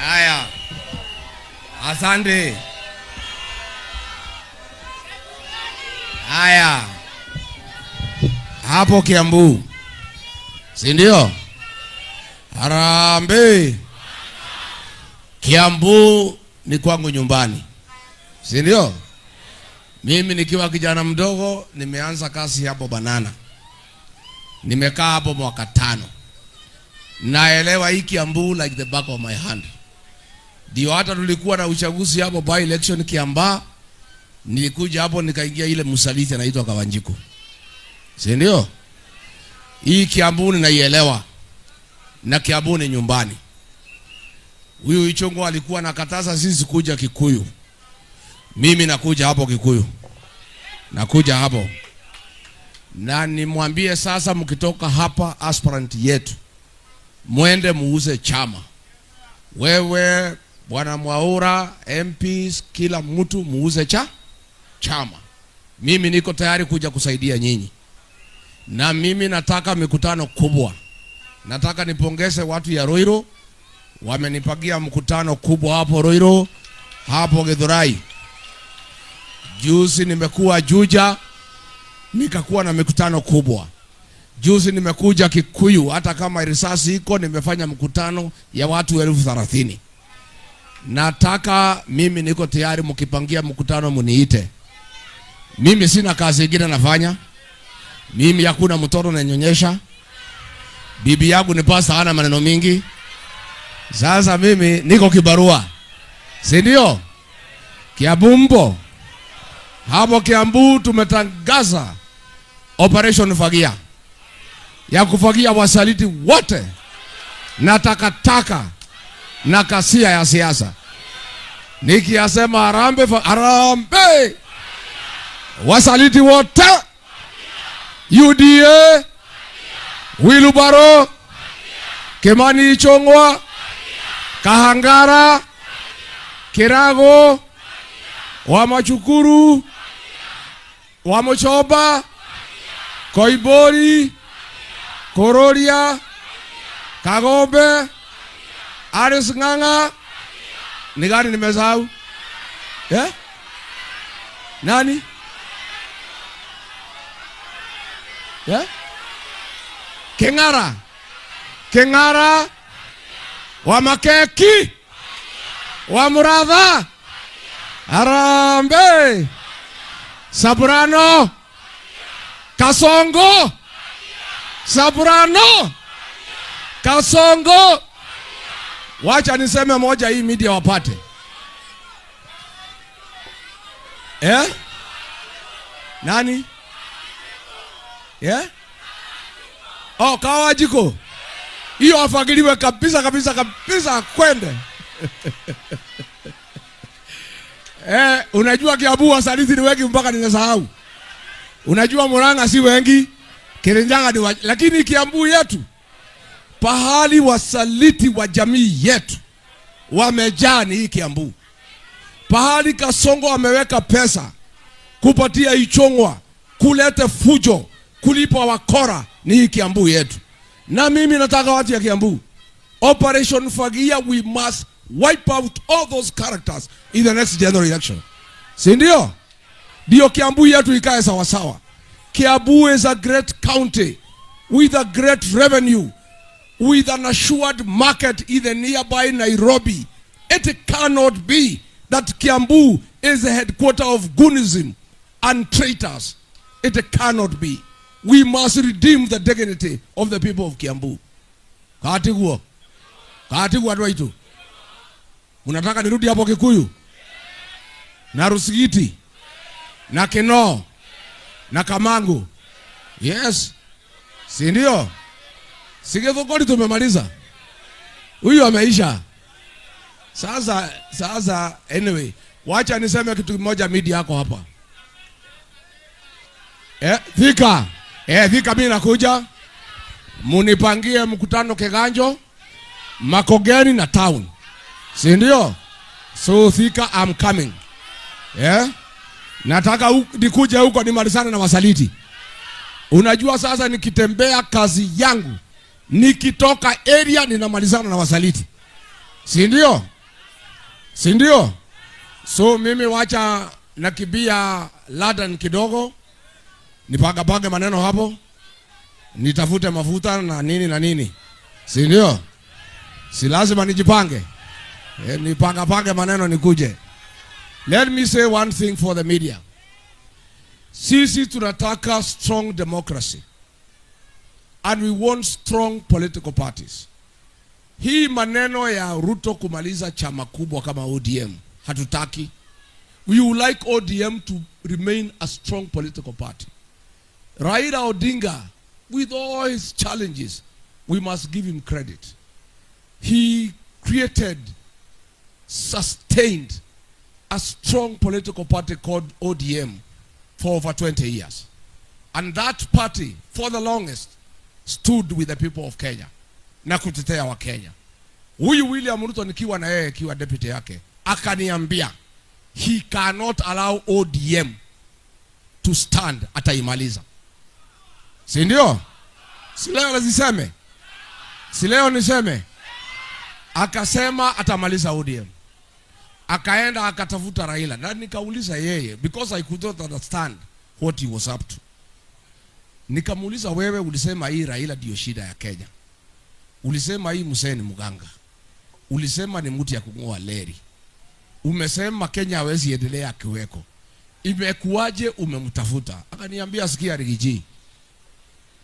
Haya. Asante. Haya. Hapo Kiambu. Si ndio? Harambee. Kiambu ni kwangu nyumbani. Si ndio? Mimi nikiwa kijana mdogo nimeanza kazi hapo Banana. Nimekaa hapo mwaka 5. Naelewa hii Kiambu like the back of my hand. Ndio hata tulikuwa na uchaguzi hapo by election Kiambaa. Nilikuja hapo nikaingia ile msaliti anaitwa Kawanjiku. Si ndio? Hii Kiambu ninaielewa. Na Kiambu ni nyumbani. Huyu Ichongo alikuwa nakataza sisi kuja Kikuyu. Mimi nakuja hapo Kikuyu. Nakuja hapo. Na nimwambie sasa mkitoka hapa aspirant yetu, mwende muuze chama. Wewe, Bwana Mwaura, MPs, kila mtu muuze chama. Mimi niko tayari kuja kusaidia nyinyi. Na mimi nataka mikutano kubwa. Nataka nipongeze watu ya Roiro. Wamenipagia mkutano kubwa hapo Roiro, hapo Githurai. Juzi nimekuwa Juja, nikakuwa na mikutano kubwa. Juzi nimekuja Kikuyu, hata kama risasi iko, nimefanya mkutano ya watu 30,000. Nataka mimi niko tayari, mkipangia mkutano muniite. Mimi sina kazi nyingine nafanya. Mimi hakuna mtoto nanyonyesha. Bibi yangu ni pasta, hana maneno mingi. Sasa mimi niko kibarua. Si ndio? Kiambu. Hapo Kiambu tumetangaza Operation Fagia. Ya kufagia wasaliti wote na takataka na kasia ya siasa. Nikiasema harambe. Wasaliti wote. UDA. Wilubaro. Kimani Ichung'wah. Kahangara. Kirago. Wamachukuru. Wamochoba. Koibori. Kororia. Kagombe. Aris Ng'ang'a. Ni gani nimesahau? Nani? Keng'ara. Wamakeki. Wamuratha. Harambee. Saburano. Kasongo. Saburano. Kasongo. Wacha niseme moja hii media wapate. Nani? Kawajiko. Hiyo afagiliwe kabisa kwende. Unajua Kiambu wasaliti ni wengi mpaka ninasahau. Unajua Murang'a si wengi, Kirinyaga ni lakini Kiambu yetu pahali wasaliti wa jamii yetu wamejaa ni hii Kiambu. Pahali Kasongo wameweka pesa kupatia Ichung'wah, kulete fujo, kulipa wakora ni hii Kiambu yetu. Na mimi nataka watu ya Kiambu, Operation Fagia, we must wipe out all those characters in the next general election. Si ndio? Ndio Kiambu yetu ikae sawa sawa. Kiambu is a great county with a great revenue, with an assured market in the nearby Nairobi. It cannot be that Kiambu is the headquarter of goonism and traitors. It cannot be. We must redeem the dignity of the people of Kiambu. Katiguo adwaitu. Unataka nirudi hapo Kikuyu? Na Rusigiti? Na Kinoo? Na Kamangu? Yes. Si ndio? Sigethogori tumemaliza. Huyu ameisha. Sasa anyway, wacha niseme kitu kimoja media yako hapa. Thika mimi nakuja. Munipangie mkutano Keganjo, Makogeni na town. Si ndio? So Thika I'm coming. Nataka nikuje huko nimalizane na wasaliti. Unajua sasa nikitembea kazi yangu, nikitoka area ninamalizana na wasaliti. si ndio? Si ndio? So mimi wacha nakibia London kidogo, nipanga maneno hapo, nitafute mafuta na nini, si ndio? Si lazima nijipange, nipanga maneno nikuje. Let me say one thing for the media. Sisi tunataka strong democracy and we want strong political parties. Hii maneno ya Ruto kumaliza chama kubwa kama ODM hatutaki. We would like ODM to remain a strong political party. Raila Odinga, with all his challenges, we must give him credit. He created, sustained a strong political party called ODM for over 20 years. And that party, for the longest, stood with the people of Kenya na kutetea wa Kenya. Huyu William Ruto nikiwa na yeye kiwa deputy yake, akaniambia he cannot allow ODM to stand, ataimaliza. Si ndio? Si leo laziseme? Si leo niseme? Akasema atamaliza ODM. Akaenda akatafuta Raila. Na nikauliza yeye, because I could not understand what he was up to. Nikamuuliza, wewe ulisema hii Raila ndio shida ya Kenya. Ulisema hii Musalia ni mganga. Ulisema ni mtu ya kungoa leri. Umesema Kenya hawezi endelea kiweko. Imekuaje umemtafuta? Akaniambia, sikia Rigiji,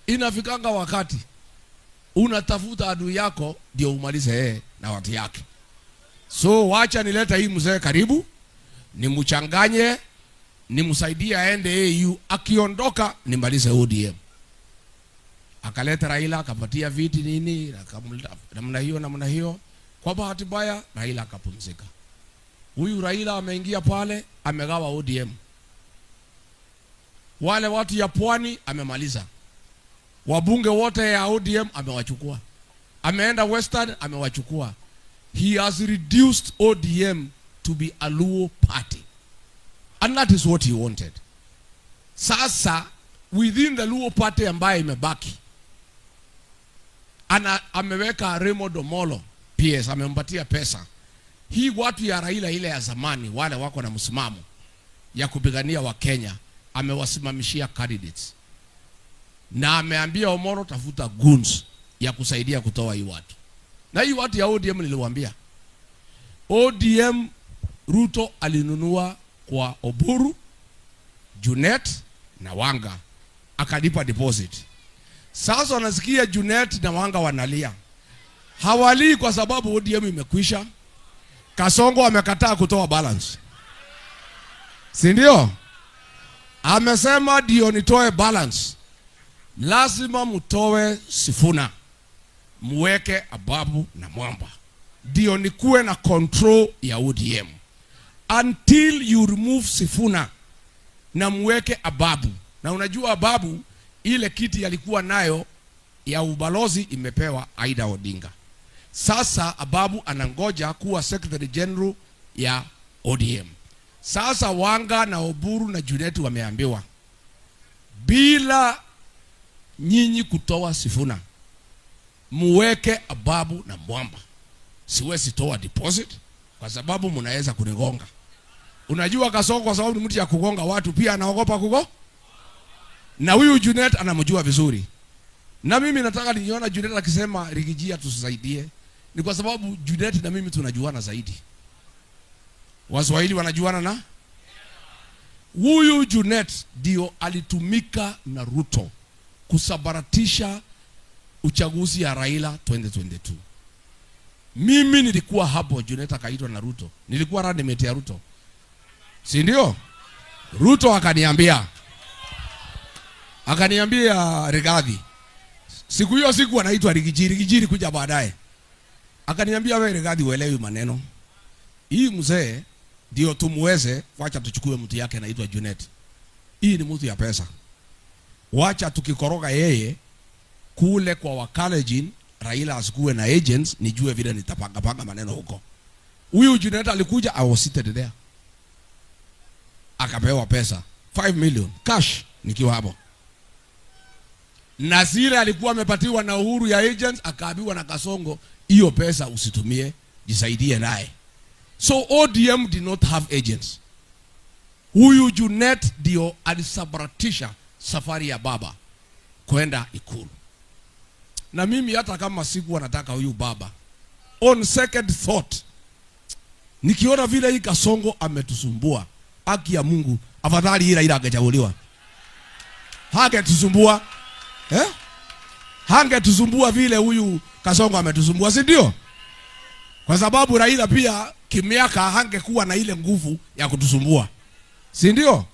inafikanga wakati unatafuta adui yako ndio umalize yeye na watu yake. So wacha nileta hii mzee karibu, nimchanganye, nimsaidie aende AU, akiondoka nimalize ODM. Akaleta Raila, akapatia viti nini, namna hiyo. Kwa bahati mbaya Raila akapumzika. Huyu Raila ameingia pale, amegawa ODM. Wale watu ya Pwani amemaliza. Wabunge wote ya ODM amewachukua. Ameenda Western amewachukua. He has reduced ODM to be a Luo party. And that is what he wanted. Sasa, within the Luo party ambaye imebaki, ameweka Raymond Omolo, PS, amempatia pesa. Hii watu ya Raila ile ya zamani, wale wako na msimamo ya kupigania wa Kenya, amewasimamishia candidates. Na ameambia Omolo tafuta goons ya kusaidia kutoa hii watu. Na hii watu ya ODM niliwaambia, ODM Ruto alinunua kwa Oburu, Junet na Wanga, akalipa deposit. Sasa wanasikia Junet na Wanga wanalia. Hawali kwa sababu ODM imekwisha. Kasongo amekataa kutoa balance. Si ndio? Amesema ndio nitoe balance, lazima mtoe Sifuna, muweke Ababu na Mwamba, ndio nikuwe na control ya ODM. Until you remove Sifuna na muweke Ababu. Na unajua Ababu ile kiti alikuwa nayo ya ubalozi imepewa Aida Odinga. Sasa Ababu anangoja kuwa Secretary General ya ODM. Sasa Wanga na Oburu na Junet wameambiwa, bila nyinyi kutoa Sifuna, muweke Ababu na Mwamba. Siwezi toa deposit kwa sababu mnaweza kunigonga. Unajua Kasongo kwa sababu ni mtu ya kugonga watu, pia anaogopa kugo. Na huyu Junet anamjua vizuri. Na mimi nataka niona Junet akisema Rigijia tusaidie, ni kwa sababu Junet na mimi tunajuana zaidi. Waswahili wanajuana na huyu Junet ndio alitumika na Ruto kusabaratisha uchaguzi ya Raila 2022. Mimi nilikuwa hapo, Junet akaitwa na Ruto. Nilikuwa running mate ya Ruto. Si ndio? Ruto akaniambia Rigathi. Siku hiyo siku anaitwa Rigijiri kuja baadaye. Akaniambia, wewe Rigathi uelewi maneno. Hii mzee ndio tumuweze, wacha tuchukue mtu yake anaitwa Junet. Hii ni mtu ya pesa. Wacha tukikoroga yeye kule kwa Wakalejin, Raila asikuwe na agents, nijue vile nitapanga maneno huko. Huyu Junet alikuja, I was seated there. Akapewa pesa 5 million cash nikiwa hapo. Nasira alikuwa amepatiwa na Uhuru ya agents, akaambiwa na Kasongo, hiyo pesa usitumie, jisaidie naye. So ODM did not have agents. Huyu Junet ndio alisabaratisha safari ya baba kwenda Ikulu. Na mimi hata kama siku nataka huyu baba, on second thought, nikiona vile hii Kasongo ametusumbua, haki ya Mungu, afadhali ila angechaguliwa. Hangetusumbua. Hangetusumbua vile huyu Kasongo ametusumbua, si ndio? Kwa sababu Raila pia kimiaka hangekuwa na ile nguvu ya kutusumbua, si ndio?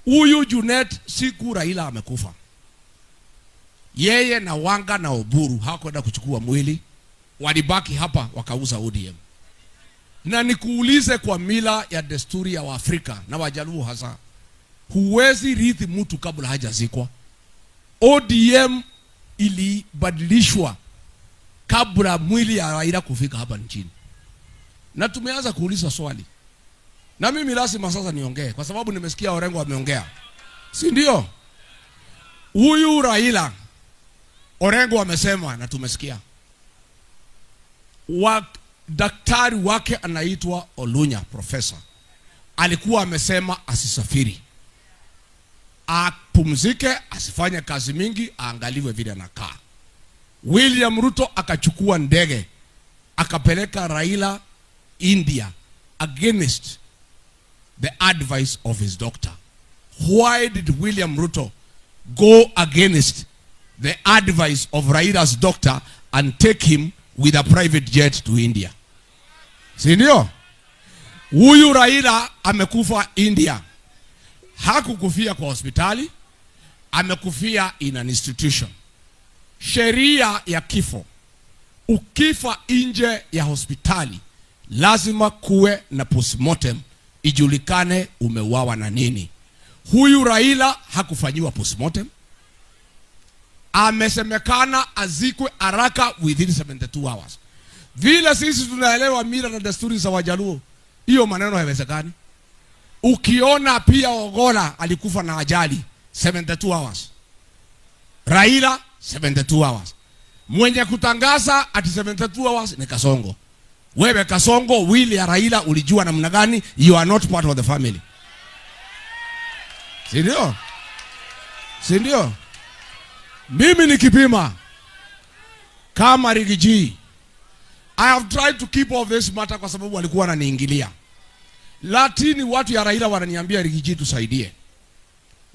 Huyu Junet siku Raila amekufa, yeye na Wanga na Oburu hawakwenda kuchukua mwili, walibaki hapa wakauza ODM. Na nikuulize, kwa mila ya desturi ya Waafrika na Wajaluo hasa, huwezi rithi mtu kabla hajazikwa. ODM ilibadilishwa kabla mwili ya Raila kufika hapa nchini. Na tumeanza kuuliza swali, na mimi lazima sasa niongee kwa sababu nimesikia Orengo wameongea, si ndio? Huyu Raila, Orengo wamesema na tumesikia, daktari wake anaitwa Olunya, professor, alikuwa amesema asisafiri, apumzike, asifanye kazi mingi, aangaliwe vile anakaa. William Ruto akachukua ndege akapeleka Raila India against the advice of his doctor. Why did William Ruto go against the advice of Raila's doctor and take him with a private jet to India? Si ndio? Huyu Raila amekufa India. Hakukufia kwa hospitali, amekufia in an institution. Sheria ya kifo, ukifa nje ya hospitali lazima kuwe na postmortem, ijulikane umeuawa na nini. Huyu Raila hakufanyiwa postmortem, amesemekana azikwe haraka within 72 hours. Vile sisi tunaelewa mila na desturi za Wajaluo, hiyo maneno haiwezekani. Ukiona pia Ogola alikufa na ajali 72 hours, Raila 72 hours. Mwenye kutangaza ati 72 hours ni Kasongo. Wewe Kasongo, wili ya Raila ulijua namna gani? You are not part of the family. Si ndio? Si ndio? Mimi nikipima kama Rigiji, I have tried to keep off this matter kwa sababu walikuwa wananiingilia. Lakini watu ya Raila wananiambia Rigiji tusaidie.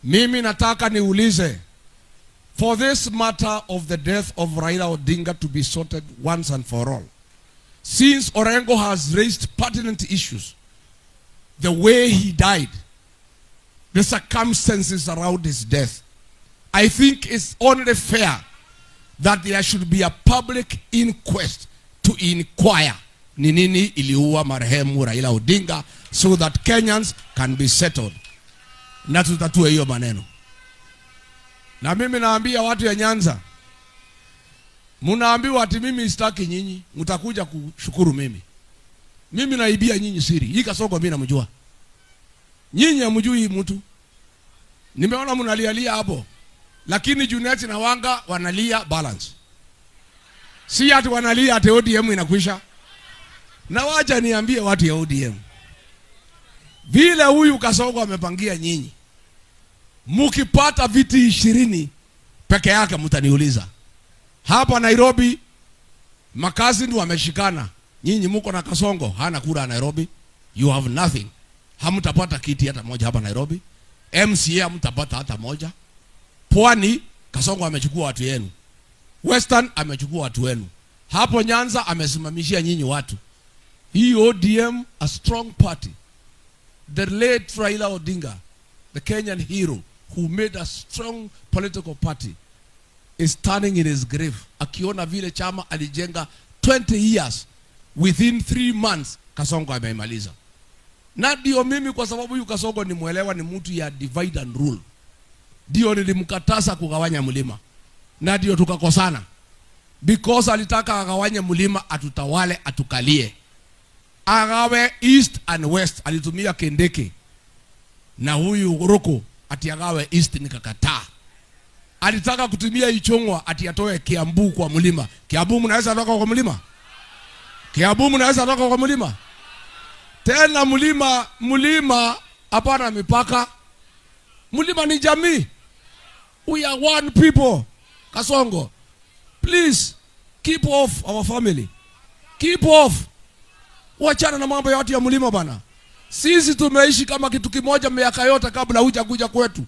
Mimi nataka niulize, for this matter of the death of Raila Odinga to be sorted once and for all, since Orengo has raised pertinent issues, the way he died, the circumstances around his death, I think it's only fair that there should be a public inquest to inquire ni nini iliua marehemu Raila Odinga, so that Kenyans can be settled. Na tutatue hiyo maneno. Na mimi naambia watu ya Nyanza, munaambiwa ati mimi sitaki nyinyi, mtakuja kushukuru mimi. Mimi naibia nyinyi siri. Hii Kasongo mimi namjua. Nyinyi hamjui mtu. Nimeona mnalialia hapo. Lakini Junet na Wanga wanalia balance. Si ati wanalia ati ODM inakwisha. Na wacha niambie watu ya ODM, vile huyu Kasongo amepangia nyinyi, mukipata viti 20 peke yake mtaniuliza. Hapa Nairobi makazi ndio wameshikana. Nyinyi mko na Kasongo, hana kura Nairobi. You have nothing. Hamtapata kiti hata moja hapa Nairobi. MCA hamtapata hata moja. Pwani Kasongo amechukua watu yenu. Western amechukua watu wenu. Hapo Nyanza amesimamishia nyinyi watu. Hii ODM, a strong party. The late Raila Odinga, the Kenyan hero who made a strong political party, is standing in his grave. Akiona vile chama alijenga 20 years, within 3 months Kasongo ameimaliza. Na ndio mimi, kwa sababu huyu Kasongo ni muelewa, ni mtu ya divide and rule, ndio nilimkataza kugawanya mlima. Na ndio tukakosana, because alitaka agawanye mlima atutawale, atukalie. Agawe east and west, alitumia Kendeke na huyu Ruko ati agawe east, nikakataa. Alitaka kutumia Ichongwa ati atoe Kiambu kwa mlima. Kiambu mnaweza toka kwa mlima? Kiambu mnaweza toka kwa mlima? Tena mlima hapana mipaka. Mlima ni jamii. We are one people. Kasongo, please keep off our family. Keep off. Wachana na mambo yote ya mlima bana. Sisi tumeishi kama kitu kimoja miaka yote kabla huja kuja kwetu.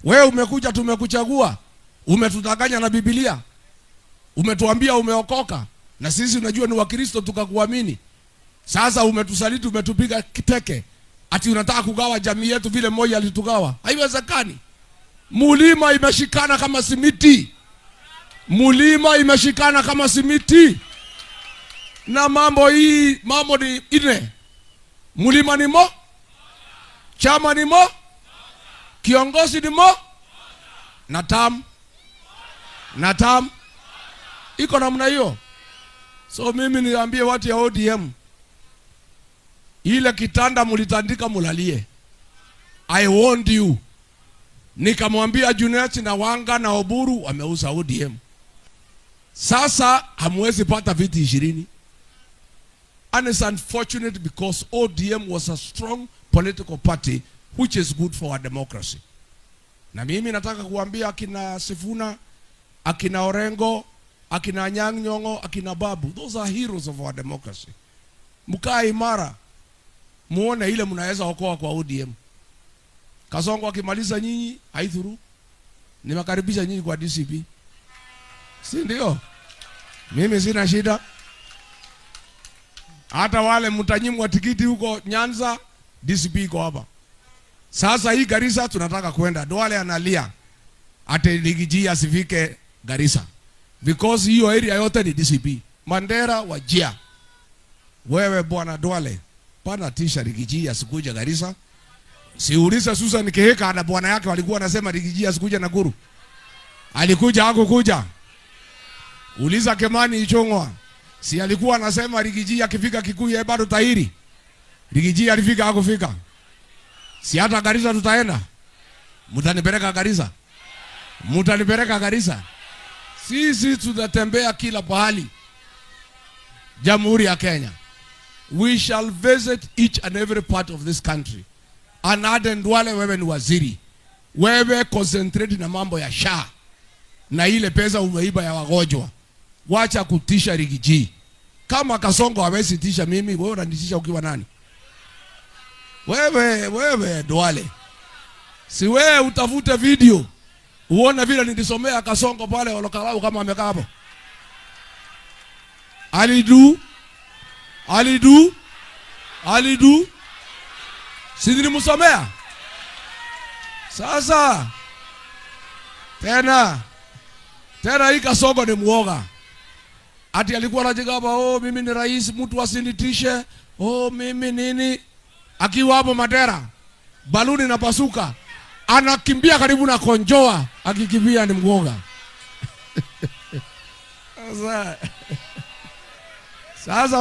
Wewe umekuja, tumekuchagua. Umetudanganya na Biblia. Umetuambia umeokoka. Na sisi unajua ni Wakristo tukakuamini. Sasa umetusaliti, umetupiga kiteke. Ati unataka kugawa jamii yetu vile mmoja alitugawa. Haiwezekani. Mulima imeshikana kama simiti. Mulima imeshikana kama simiti. Na mambo ni ine. Mulima ni mo. Chama ni mo. Kiongozi ni mo. Natam. Iko namna hiyo. So mimi niambie watu ya ODM. Ile kitanda mulitandika mulalie. I warned you. Nikamwambia Junet na Wanga na Oburu wameuza ODM. Sasa hamwezi pata viti 20. And it's unfortunate because ODM was a strong political party which is good for our democracy. Na mimi nataka kuambia akina Sifuna, akina Orengo, akina Anyang' Nyong'o, akina Babu, those are heroes of our democracy. Mkae imara. Muone ile mnaweza okoa kwa ODM. Kasongo akimaliza nyinyi haidhuru. Nimekaribisha nyinyi kwa DCP. Si ndio? Mimi sina shida. Hata wale mtanyimwa tikiti huko Nyanza, DCP iko hapa. Sasa hii Garissa tunataka kwenda. Duale analia ate Rigiji asifike Garissa. Because hiyo area yote ni DCP. Mandera, Wajia. Wewe bwana Duale, pana tisha Rigiji asikuja Garissa. Siuliza Susan Kihika na bwana yake walikuwa wanasema Rigiji asikuja Nakuru. Alikuja hakukuja. Uliza Kemani Ichong'wa. Si alikuwa anasema Rigiji akifika Kikuyu bado tahiri. Rigiji alifika hakufika. Si hata Garissa tutaenda. Mtanipeleka Garissa. Mtanipeleka Garissa. Sisi tutatembea kila pahali. Jamhuri ya Kenya. We shall visit each and every part of this country. Aden Duale, wewe ni waziri. Wewe concentrate na mambo ya SHA. Na ile pesa umeiba ya wagonjwa. Wacha kutisha Rigiji. Kama Kasongo hawezi tisha mimi, wewe unanitisha ukiwa nani? Wewe Duale. Si wewe utafute video. Uone vile nilisomea Kasongo pale Olokalau kama amekaa hapo. Alidu. Si nilimsomea. Sasa tena hii Kasongo ni muoga. Ati alikuwa anajigamba, mimi ni rais, mtu asinitishe. Mimi nini? Akiwa hapo Madera, baluni na pasuka. Anakimbia karibu na konjoa, akikimbia ni muoga. Sasa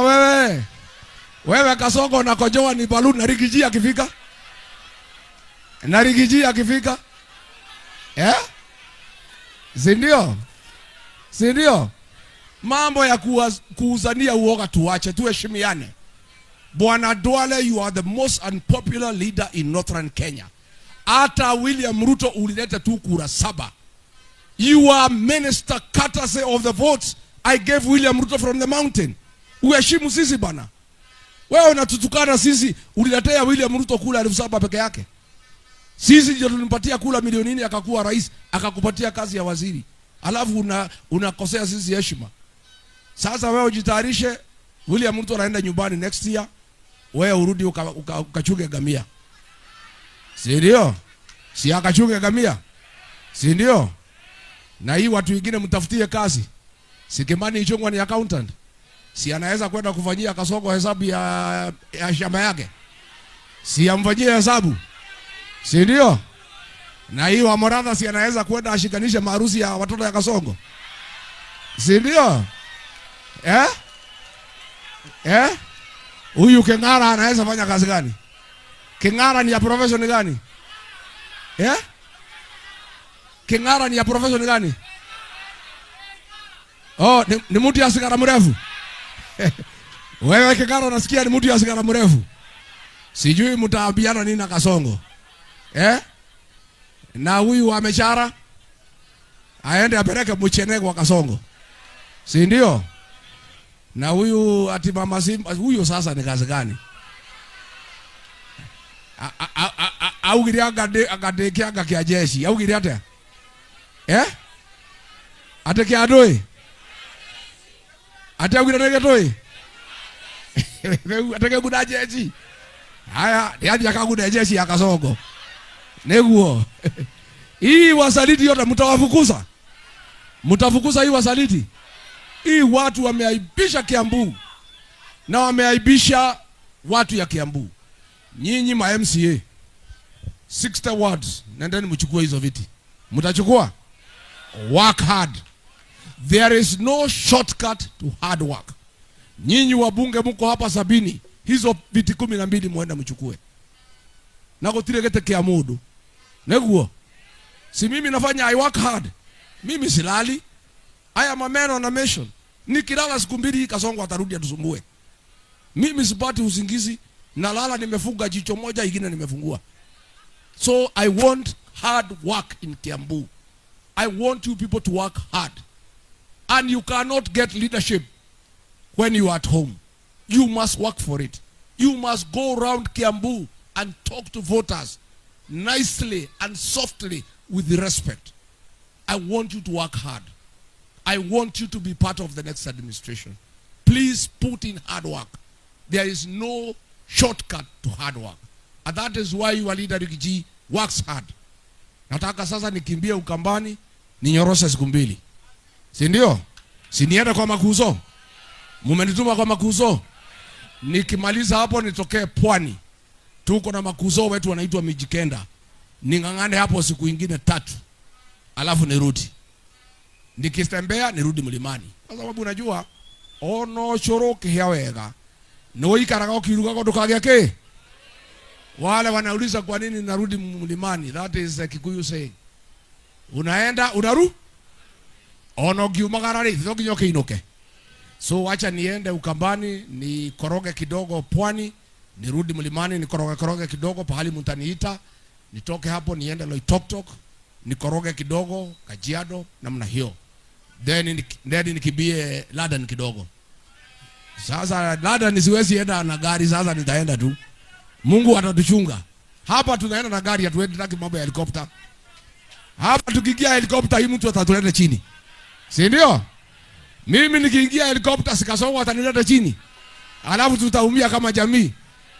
wewe Kasongo na konjoa ni baluni na Rigiji akifika? Na Rigiji akifika? Sindio? Mambo ya kuuzania uoga tuache, tuheshimiane. Bwana Duale, you are the most unpopular leader in Northern Kenya. Hata William Ruto ulileta tu kura 7. You are minister courtesy of the votes I gave William Ruto from the mountain. Uheshimu sisi bana. Wewe unatutukana sisi, uliletea William Ruto kula 7,000 peke yake. Sisi ndio tulimpatia kula milioni 4 akakuwa rais, akakupatia kazi ya waziri. Alafu unakosea sisi heshima. Sasa wewe ujitayarishe, William Ruto anaenda nyumbani next year. Wewe urudi ukachunge gamia. Si ndio? Si akachunge gamia. Si ndio? Na hii watu wengine mtafutie kazi. Si Kemani Ichong'wa ni accountant. Si anaweza kwenda kufanyia Kasongo hesabu ya shamba yake. Si amfanyie hesabu. Si ndio? Na hii wa Moratha si anaweza kwenda ashikanishe maharusi ya watoto ya Kasongo. Si ndio? Huyu Keng'ara anaweza fanya kazi gani? Keng'ara ni ya profession gani? Keng'ara ni ya profession gani? Ni mtu ya sigara mrefu. Wewe Kigaro nasikia ni mtu ya sigara mrefu. Sijui mtaambiana nini na Kasongo. Na huyu amechara aende apeleke mchene kwa Kasongo. Si ndio? Na huyu ati mama Simba, huyu sasa ni kazi gani? Au giria agade kiaga kia jeshi, au giria ate? Ate kia doi? Ate au giria doi? Ate kia guda jeshi? Haya, yaani akaguda jeshi ya Kasongo. Neguo. Hii wasaliti yote mtawafukuza. Mtafukuza hii wasaliti. Hii watu wameaibisha Kiambu. Na wameaibisha watu ya Kiambu. Nyinyi ma MCA 60 wards, nendeni mchukue hizo viti. Mtachukua? Work hard. There is no shortcut to hard work. Nyinyi wabunge mko hapa 70, hizo viti 12 muenda mchukue. Na gutiregete Kiamudu. Neguo. Si mimi nafanya I work hard. Mimi silali. I am a man on a mission. Nikilala siku mbili Kasongo atarudi atusumbue. Mimi sipati usingizi, nalala nimefunga jicho moja ingine nimefungua. So I want hard work in Kiambu. I want you people to work hard. And you cannot get leadership when you are at home. You must work for it. You must go around Kiambu and talk to voters nicely and softly with respect. I want you to work hard. I want you to be part of the next administration. Please put in hard work. There is no shortcut to hard work. And that is why your leader Rigiji works hard. Nataka sasa nikimbie Ukambani, ninyoroshe siku 2. Si ndio? Si niende kwa Makuzo. Mumenituma kwa Makuzo. Nikimaliza hapo nitokee Pwani. Tuko na Makuzo wetu wanaitwa Mijikenda. Ningangane hapo siku ingine 3. Alafu nirudi. Nikitembea nirudi mlimani. Kwa sababu unajua ono choroke hia wega. No ikaraga ukiruga kwa dukagia ke. Wale wanauliza kwa nini narudi mlimani. That is Kikuyu saying. Unaenda unaru? Ono giumagarari nyoke inoke. So wacha niende Ukambani, ni koroge kidogo Pwani, nirudi mlimani ni koroge kidogo pahali mtaniita, nitoke hapo niende Loitoktok, ni koroge kidogo Kajiado namna hiyo. Then nikibie Ladan kidogo. Sasa Ladan nisiwezi enda na gari, sasa nitaenda tu. Mungu atatuchunga. Hapa tunaenda na gari, hatuendi na mambo ya helikopta. Hapa tukiingia helikopta hii mtu atatuleta chini. Si ndio? Mimi nikiingia helikopta Kasongo atanileta chini. Alafu tutaumia kama jamii.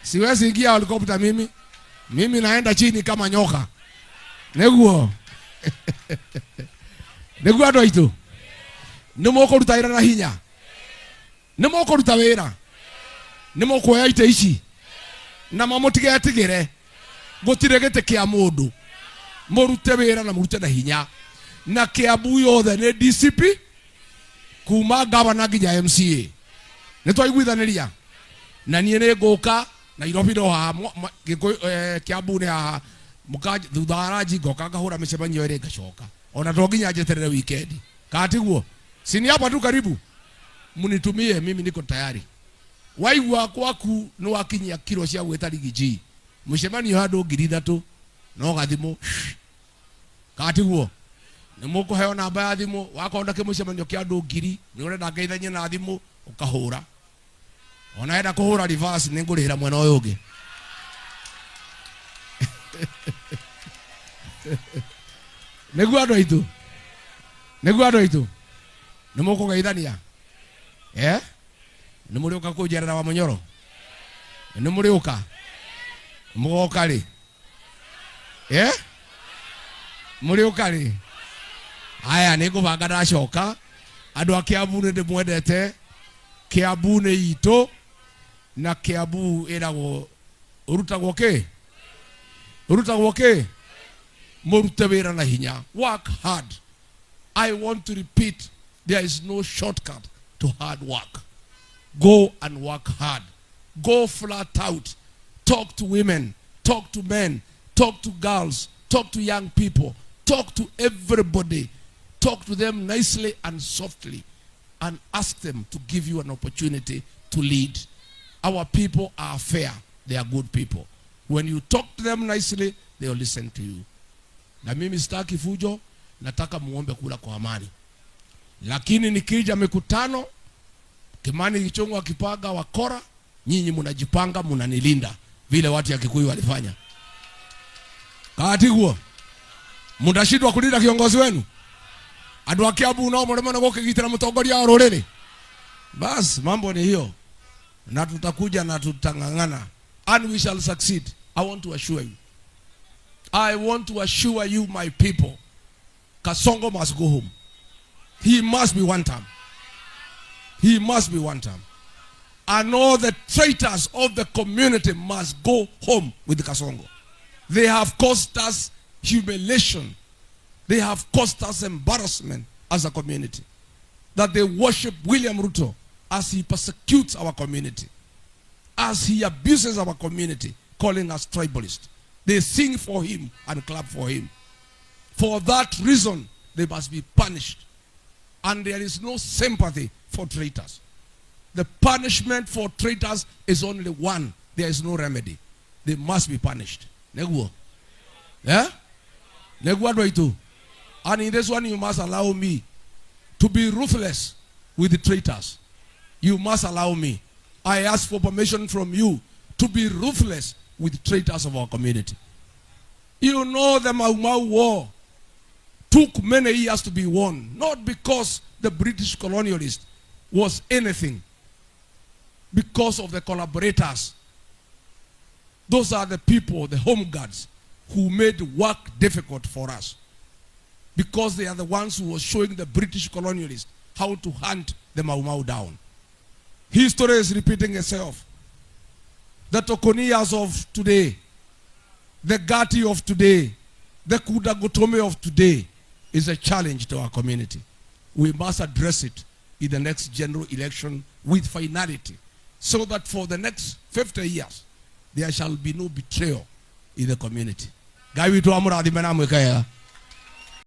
Siwezi ingia helikopta mimi. Mimi naenda chini kama nyoka. Neguo. Neguo ndo itu. Nimoko rutaira na hinya. Nimoko rutawera. Nimoko ya ite ici. Na mamotige atigere. Gotiregete kia mundu. Morute wera na murute na hinya. Na Kiambu yothe ne DCP kuma gavana nginya MCA. Nitwaiguithaniria. Na nie ne ngoka Nairobi ndo ha Kiambu ne ha mukaji thutaraji ngoka ngahura micemanio ere ngacoka. Ona to nginya njeterere weekend. Katiguo. Sini hapa tu karibu. Munitumie mimi niko tayari. Waigua kwaku no wakinyia kilo cia gweta Rigiji. Mucemanio handu 3,000 no gathimo. Katiguo. Nimuko heo namba ya thimu wakonda kimucemanio kia andu 2,000 ni urenda ngeithanie na thimu ukahura. Ona enda kuhura reverse ningurihira mwena uyu ungi. Neguo andu aitu. Neguo andu aitu. Nimuko geithania. Nimuriuka kujerera wa Munyoro. Nimuriuka. Mugoka ri. Muriuka ri. Aya nikubanga ndacoka. Andu a Kiambu ni ndimwendete. Kiambu ni itu. Na Kiambu iragwo urutagwo ki? Urutagwo ki? Murute wira na hinya. Work hard. I want to repeat, there is no shortcut to hard work. Go and work hard. Go flat out. Talk to women. Talk to men. Talk to girls. Talk to young people. Talk to everybody. Talk to them nicely and softly. And ask them to give you an opportunity to to lead. Our people are fair. They are good people. When you talk to them nicely, they will listen to you. Na mimi sitaki fujo, nataka muombe kula kwa amani. Lakini nikija mikutano, Kimani Ichung'wah akipaga wakora, nyinyi mnajipanga mnanilinda vile watu ya Kikuyu walifanya. Kati huo mtashindwa kulinda kiongozi wenu. Andu akiabu nao mrema na gukigitira mutongoria wa ruriri. Bas mambo ni hiyo. Na tutakuja na tutangangana. And we shall succeed. I want to assure you. I want to assure you, my people. Kasongo must go home. He must be one term. He must be one term. And all the traitors of the community must go home with Kasongo. They have caused us humiliation. They have caused us embarrassment as a community. That they worship William Ruto as he persecutes our community. As he abuses our community, calling us tribalist. They sing for him and clap for him. For that reason, they must be punished. And there is no sympathy for traitors. The punishment for traitors is only one. There is no remedy. They must be punished. Neguo. Yeah? Neguo do itu. And in this one, you must allow me to be ruthless with the traitors. You must allow me. I ask for permission from you to be ruthless with the traitors of our community. You know the Mau Mau War took many years to be won. Not because the British colonialist was anything. Because of the collaborators. Those are the people, the home guards, who made work difficult for us. Because they are the ones who were showing the British colonialists how to hunt the Mau Mau down. History is repeating itself. The Tokonias of today, the Gati of today, the Kudagotome of today is a challenge to our community. We must address it in the next general election with finality, so that for the next 50 years, there shall be no betrayal in the community.